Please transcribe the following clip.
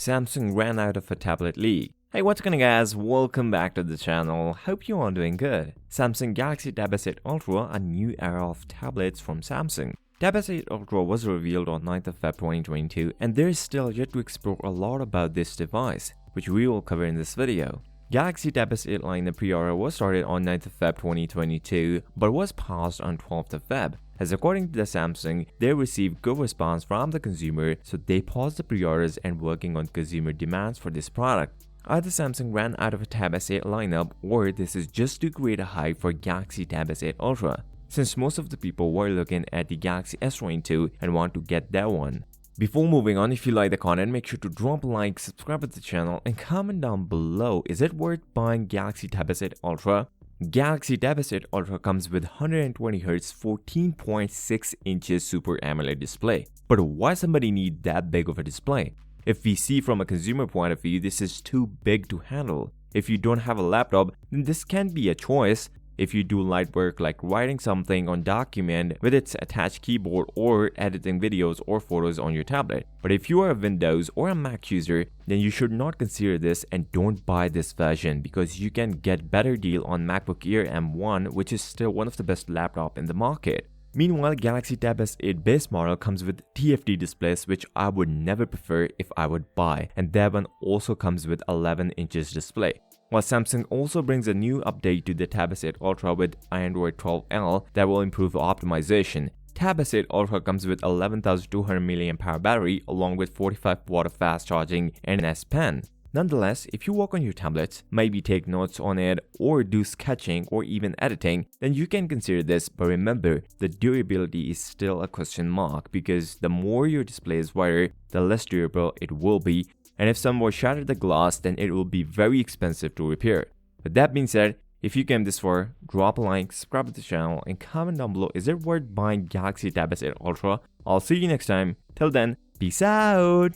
Samsung ran out of a tablet league. Hey, what's going on guys, welcome back to the channel, hope you are doing good. Samsung Galaxy Tab S8 Ultra, a new era of tablets from Samsung. Tab S8 Ultra was revealed on 9th of Feb 2022 and there is still yet to explore a lot about this device, which we will cover in this video. Galaxy Tab S8 lineup pre-order was started on 9th of Feb 2022 but was paused on 12th of Feb. As according to the Samsung, they received good response from the consumer, so they paused the pre-orders and working on consumer demands for this product. Either Samsung ran out of a Tab S8 lineup or this is just to create a hype for Galaxy Tab S8 Ultra, since most of the people were looking at the Galaxy S22 and want to get that one. Before moving on, if you like the content, make sure to drop a like, subscribe to the channel and comment down below, is it worth buying Galaxy Tab S8 Ultra? Galaxy Tab S8 Ultra comes with 120Hz 14.6 inches Super AMOLED display. But why somebody need that big of a display? If we see from a consumer point of view, this is too big to handle. If you don't have a laptop, then this can be a choice. If you do light work like writing something on document with its attached keyboard or editing videos or photos on your tablet. But if you are a Windows or a Mac user, then you should not consider this and don't buy this version because you can get better deal on MacBook Air M1, which is still one of the best laptop in the market. Meanwhile, Galaxy Tab S8 base model comes with TFT displays, which I would never prefer if I would buy, and that one also comes with 11 inches display. While Samsung also brings a new update to the Tab S8 Ultra with Android 12L that will improve optimization. Tab S8 Ultra comes with 11,200 mAh battery along with 45W of fast charging and an S Pen. Nonetheless, if you work on your tablets, maybe take notes on it or do sketching or even editing, then you can consider this, but remember, the durability is still a question mark because the more your display is wider, the less durable it will be, and if someone shattered the glass, then it will be very expensive to repair. With that being said, if you came this far, drop a like, subscribe to the channel, and comment down below, is it worth buying Galaxy Tab S8 Ultra? I'll see you next time. Till then, peace out!